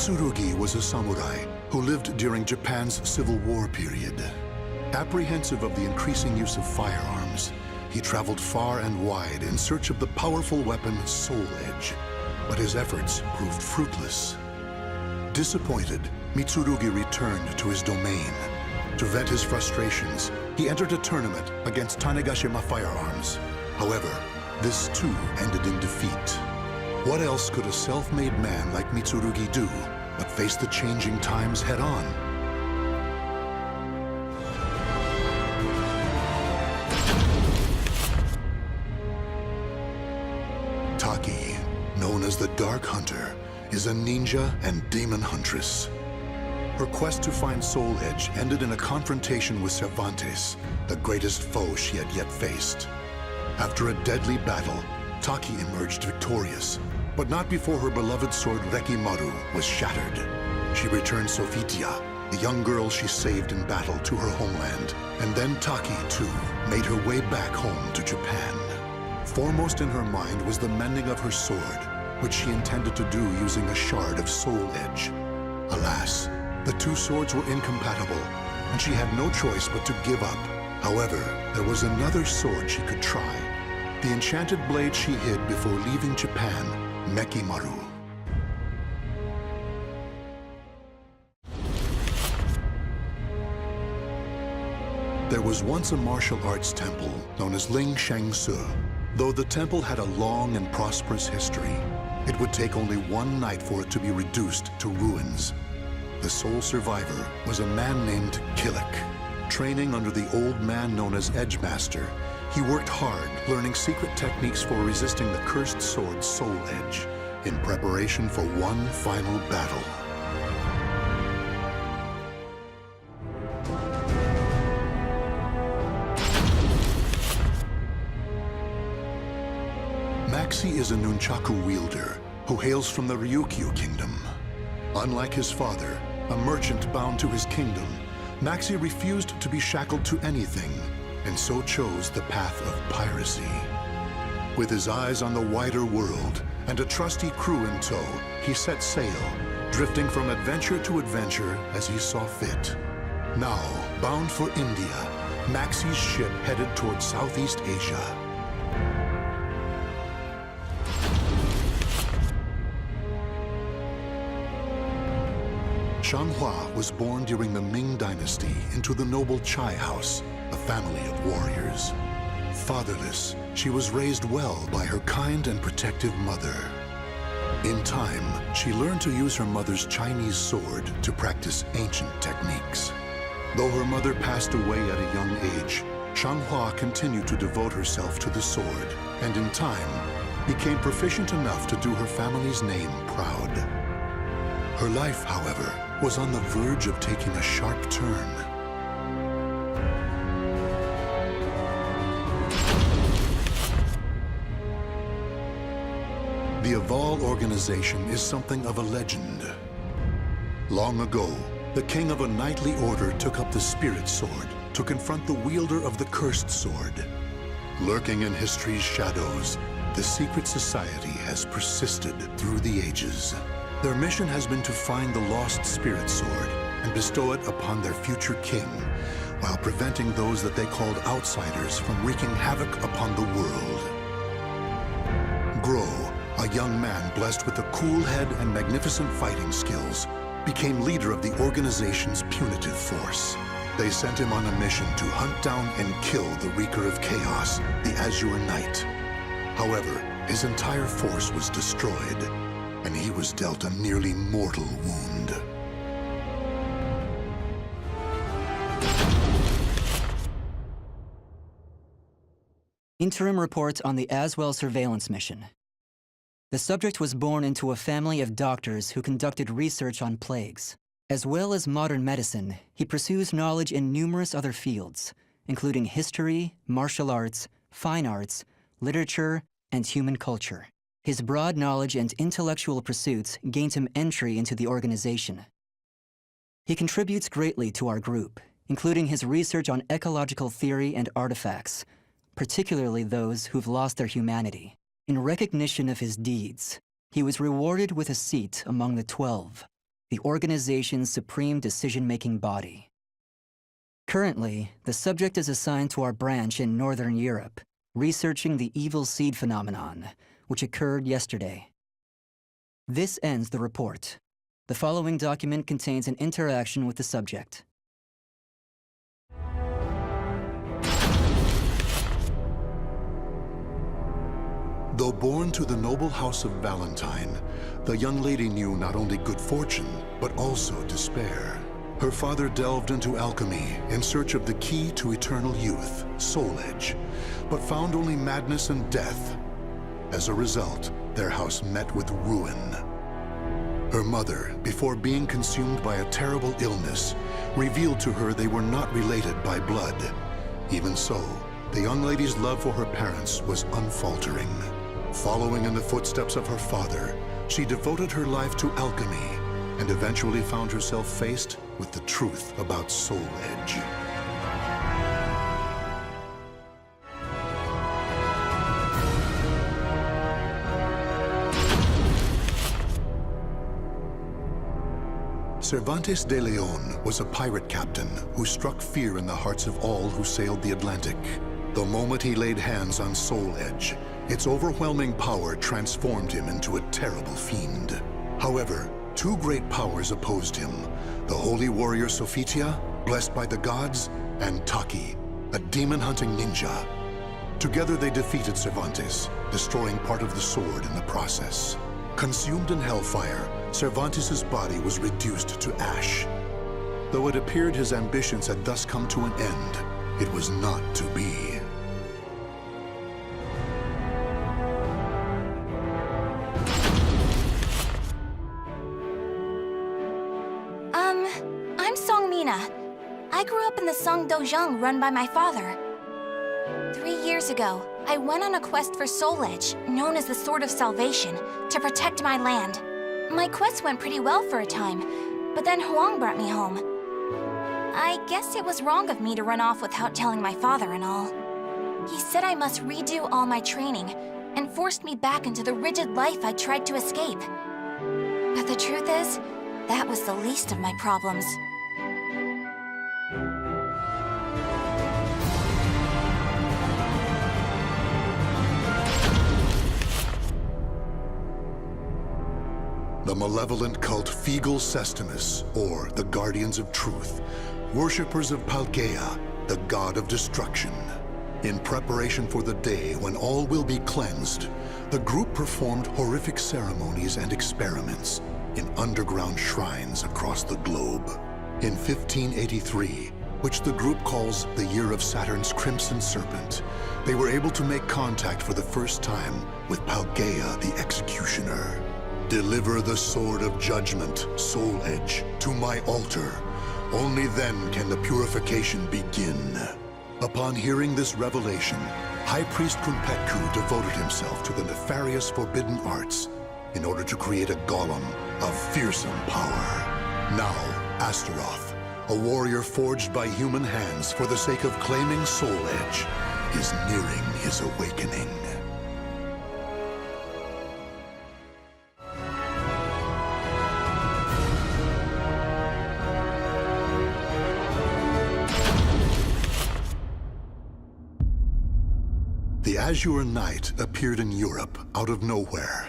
Mitsurugi was a samurai who lived during Japan's Civil War period. Apprehensive of the increasing use of firearms, he traveled far and wide in search of the powerful weapon Soul Edge, but his efforts proved fruitless. Disappointed, Mitsurugi returned to his domain. To vent his frustrations, he entered a tournament against Tanegashima Firearms. However, this too ended in defeat. What else could a self-made man like Mitsurugi do but face the changing times head-on? Taki, known as the Dark Hunter, is a ninja and demon huntress. Her quest to find Soul Edge ended in a confrontation with Cervantes, the greatest foe she had yet faced. After a deadly battle, Taki emerged victorious, but not before her beloved sword Rekimaru was shattered. She returned Sofitia, the young girl she saved in battle, to her homeland, and then Taki, too, made her way back home to Japan. Foremost in her mind was the mending of her sword, which she intended to do using a shard of Soul Edge. Alas, the two swords were incompatible, and she had no choice but to give up. However, there was another sword she could try. The enchanted blade she hid before leaving Japan, Mekimaru. There was once a martial arts temple known as Ling Shengsu. Though the temple had a long and prosperous history, it would take only one night for it to be reduced to ruins. The sole survivor was a man named Killick. Training under the old man known as Edgemaster, he worked hard, learning secret techniques for resisting the cursed sword Soul Edge, in preparation for one final battle. Maxi is a nunchaku wielder who hails from the Ryukyu kingdom. Unlike his father, a merchant bound to his kingdom, Maxi refused to be shackled to anything, and so chose the path of piracy. With his eyes on the wider world and a trusty crew in tow, he set sail, drifting from adventure to adventure as he saw fit. Now, bound for India, Maxi's ship headed toward Southeast Asia. Changhua was born during the Ming Dynasty into the noble Chai house, a family of warriors. Fatherless, she was raised well by her kind and protective mother. In time, she learned to use her mother's Chinese sword to practice ancient techniques. Though her mother passed away at a young age, Changhua continued to devote herself to the sword, and in time, became proficient enough to do her family's name proud. Her life, however, was on the verge of taking a sharp turn. The Aval organization is something of a legend. Long ago, the king of a knightly order took up the spirit sword to confront the wielder of the cursed sword. Lurking in history's shadows, the secret society has persisted through the ages. Their mission has been to find the lost spirit sword and bestow it upon their future king, while preventing those that they called outsiders from wreaking havoc upon the world. Gro, a young man blessed with a cool head and magnificent fighting skills, became leader of the organization's punitive force. They sent him on a mission to hunt down and kill the Wreaker of Chaos, the Azure Knight. However, his entire force was destroyed, and he was dealt a nearly mortal wound. Interim report on the Aswell surveillance mission. The subject was born into a family of doctors who conducted research on plagues. As well as modern medicine, he pursues knowledge in numerous other fields, including history, martial arts, fine arts, literature, and human culture. His broad knowledge and intellectual pursuits gained him entry into the organization. He contributes greatly to our group, including his research on ecological theory and artifacts, particularly those who've lost their humanity. In recognition of his deeds, he was rewarded with a seat among the 12. the organization's supreme decision-making body. Currently, the subject is assigned to our branch in Northern Europe, researching the evil seed phenomenon, which occurred yesterday. This ends the report. The following document contains an interaction with the subject. Though born to the noble house of Valentine, the young lady knew not only good fortune, but also despair. Her father delved into alchemy in search of the key to eternal youth, Soul Edge, but found only madness and death. As a result, their house met with ruin. Her mother, before being consumed by a terrible illness, revealed to her they were not related by blood. Even so, the young lady's love for her parents was unfaltering. Following in the footsteps of her father, she devoted her life to alchemy and eventually found herself faced with the truth about Soul Edge. Cervantes de Leon was a pirate captain who struck fear in the hearts of all who sailed the Atlantic. The moment he laid hands on Soul Edge, its overwhelming power transformed him into a terrible fiend. However, two great powers opposed him: the holy warrior Sophitia, blessed by the gods, and Taki, a demon-hunting ninja. Together they defeated Cervantes, destroying part of the sword in the process. Consumed in hellfire, Cervantes' body was reduced to ash. Though it appeared his ambitions had thus come to an end, it was not to be. I'm Song Mina. I grew up in the Song Dojang run by my father. 3 years ago, I went on a quest for Soul Edge, known as the Sword of Salvation, to protect my land. My quest went pretty well for a time, but then Huang brought me home. I guess it was wrong of me to run off without telling my father and all. He said I must redo all my training, and forced me back into the rigid life I tried to escape. But the truth is, that was the least of my problems. The malevolent cult Fegal Sestimus, or the Guardians of Truth, worshippers of Paldea, the god of destruction. In preparation for the day when all will be cleansed, the group performed horrific ceremonies and experiments in underground shrines across the globe. In 1583, which the group calls the year of Saturn's Crimson Serpent, they were able to make contact for the first time with Paldea the Executioner. Deliver the sword of judgment, Soul Edge, to my altar. Only then can the purification begin. Upon hearing this revelation, High Priest Kunpetku devoted himself to the nefarious forbidden arts in order to create a golem of fearsome power. Now, Astaroth, a warrior forged by human hands for the sake of claiming Soul Edge, is nearing his awakening. The Azure Knight appeared in Europe out of nowhere.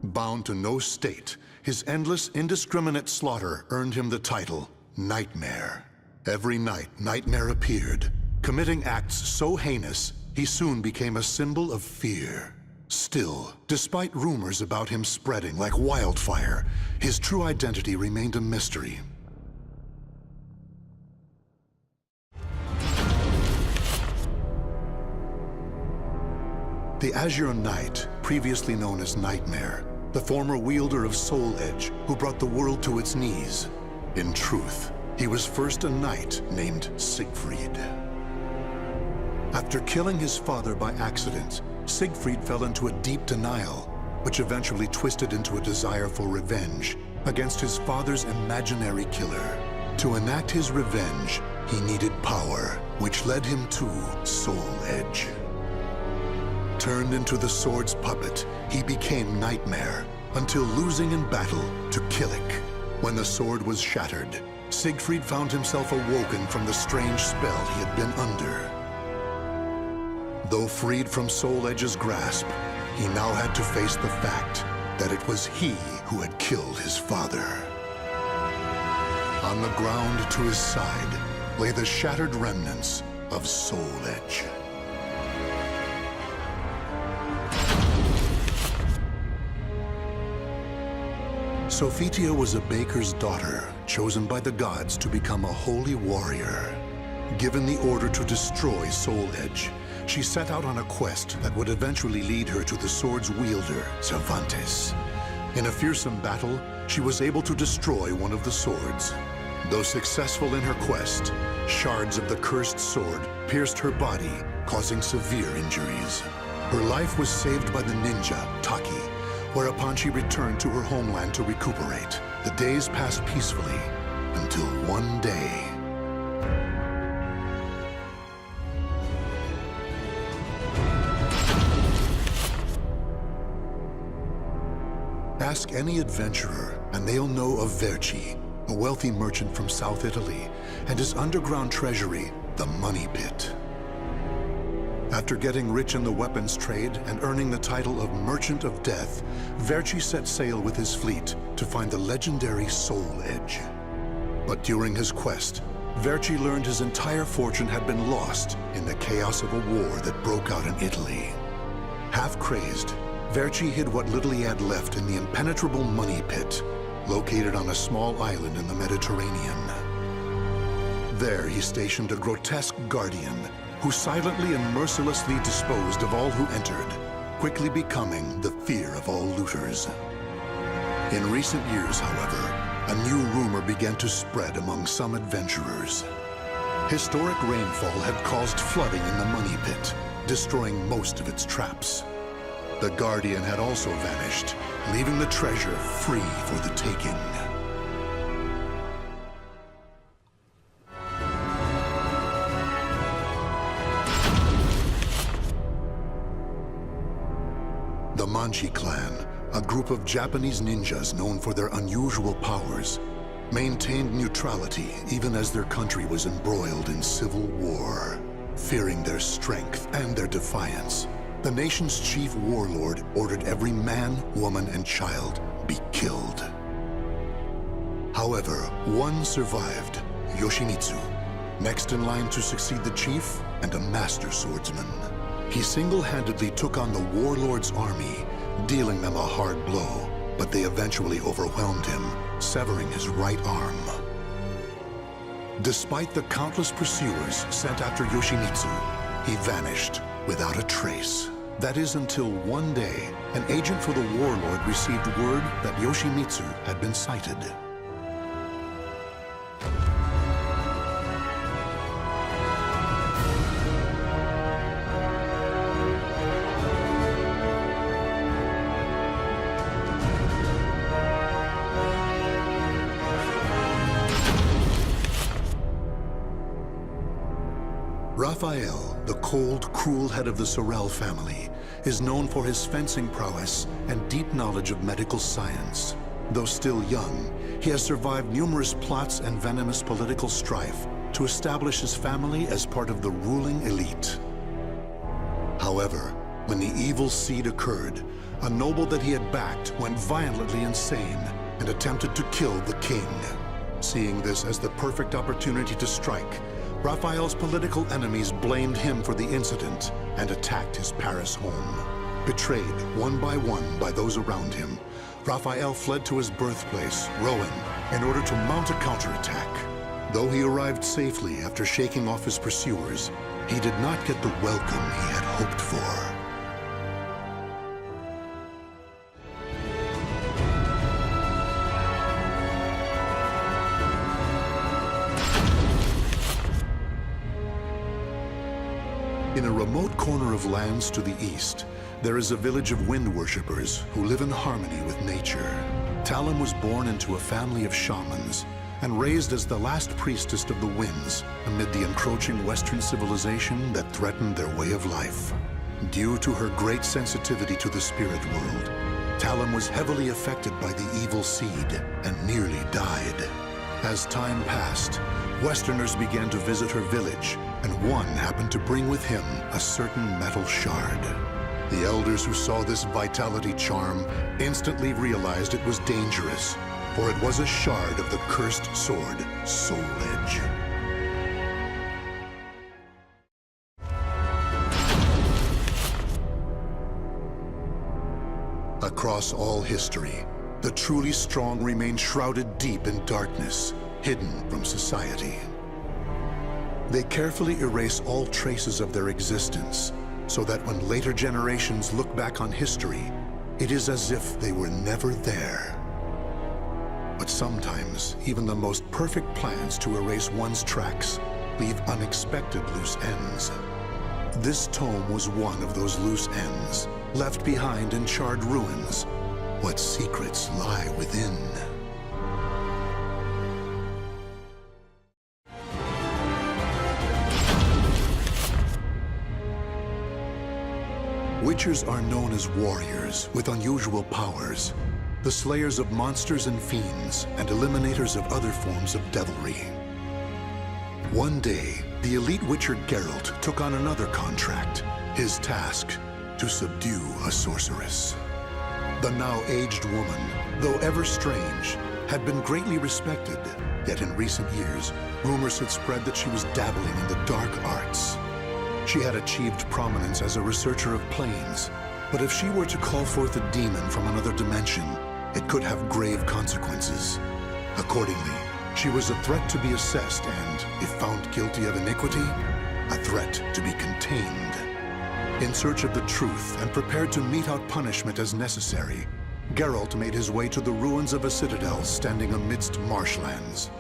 Bound to no state, his endless, indiscriminate slaughter earned him the title Nightmare. Every night, Nightmare appeared, committing acts so heinous, he soon became a symbol of fear. Still, despite rumors about him spreading like wildfire, his true identity remained a mystery. The Azure Knight, previously known as Nightmare, the former wielder of Soul Edge who brought the world to its knees. In truth, he was first a knight named Siegfried. After killing his father by accident, Siegfried fell into a deep denial, which eventually twisted into a desire for revenge against his father's imaginary killer. To enact his revenge, he needed power, which led him to Soul Edge. Turned into the sword's puppet, he became Nightmare, until losing in battle to Killik. When the sword was shattered, Siegfried found himself awoken from the strange spell he had been under. Though freed from Soul Edge's grasp, he now had to face the fact that it was he who had killed his father. On the ground to his side lay the shattered remnants of Soul Edge. Sophitia was a baker's daughter, chosen by the gods to become a holy warrior. Given the order to destroy Soul Edge, she set out on a quest that would eventually lead her to the sword's wielder, Cervantes. In a fearsome battle, she was able to destroy one of the swords. Though successful in her quest, shards of the cursed sword pierced her body, causing severe injuries. Her life was saved by the ninja, Taki, whereupon she returned to her homeland to recuperate. The days passed peacefully until one day. Ask any adventurer, and they'll know of Verci, a wealthy merchant from South Italy, and his underground treasury, the Money Pit. After getting rich in the weapons trade and earning the title of Merchant of Death, Verci set sail with his fleet to find the legendary Soul Edge. But during his quest, Verci learned his entire fortune had been lost in the chaos of a war that broke out in Italy. Half crazed, Verci hid what little he had left in the impenetrable Money Pit, located on a small island in the Mediterranean. There he stationed a grotesque guardian who silently and mercilessly disposed of all who entered, quickly becoming the fear of all looters. In recent years, however, a new rumor began to spread among some adventurers. Historic rainfall had caused flooding in the Money Pit, destroying most of its traps. The Guardian had also vanished, leaving the treasure free for the taking. The Manchi clan, a group of Japanese ninjas known for their unusual powers, maintained neutrality even as their country was embroiled in civil war. Fearing their strength and their defiance, the nation's chief warlord ordered every man, woman, and child be killed. However, one survived, Yoshimitsu, next in line to succeed the chief and a master swordsman. He single-handedly took on the warlord's army, dealing them a hard blow, but they eventually overwhelmed him, severing his right arm. Despite the countless pursuers sent after Yoshimitsu, he vanished without a trace. That is until one day, an agent for the warlord received word that Yoshimitsu had been sighted. Raphael, the cold, cruel head of the Sorel family, is known for his fencing prowess and deep knowledge of medical science. Though still young, he has survived numerous plots and venomous political strife to establish his family as part of the ruling elite. However, when the evil seed occurred, a noble that he had backed went violently insane and attempted to kill the king. Seeing this as the perfect opportunity to strike, Raphael's political enemies blamed him for the incident and attacked his Paris home. Betrayed one by those around him, Raphael fled to his birthplace, Rouen, in order to mount a counterattack. Though he arrived safely after shaking off his pursuers, he did not get the welcome he had hoped for. In a remote corner of lands to the east, there is a village of wind worshippers who live in harmony with nature. Talim was born into a family of shamans and raised as the last priestess of the winds amid the encroaching Western civilization that threatened their way of life. Due to her great sensitivity to the spirit world, Talum was heavily affected by the evil seed and nearly died. As time passed, Westerners began to visit her village, and one happened to bring with him a certain metal shard. The elders who saw this vitality charm instantly realized it was dangerous, for it was a shard of the cursed sword, Soul Edge. Across all history, the truly strong remain shrouded deep in darkness, hidden from society. They carefully erase all traces of their existence, so that when later generations look back on history, it is as if they were never there. But sometimes, even the most perfect plans to erase one's tracks leave unexpected loose ends. This tome was one of those loose ends, left behind in charred ruins. What secrets lie within? Witchers are known as warriors with unusual powers, the slayers of monsters and fiends, and eliminators of other forms of devilry. One day, the elite witcher Geralt took on another contract, his task to subdue a sorceress. The now aged woman, though ever strange, had been greatly respected, yet in recent years, rumors had spread that she was dabbling in the dark arts. She had achieved prominence as a researcher of planes, but if she were to call forth a demon from another dimension, it could have grave consequences. Accordingly, she was a threat to be assessed and, if found guilty of iniquity, a threat to be contained. In search of the truth and prepared to mete out punishment as necessary, Geralt made his way to the ruins of a citadel standing amidst marshlands.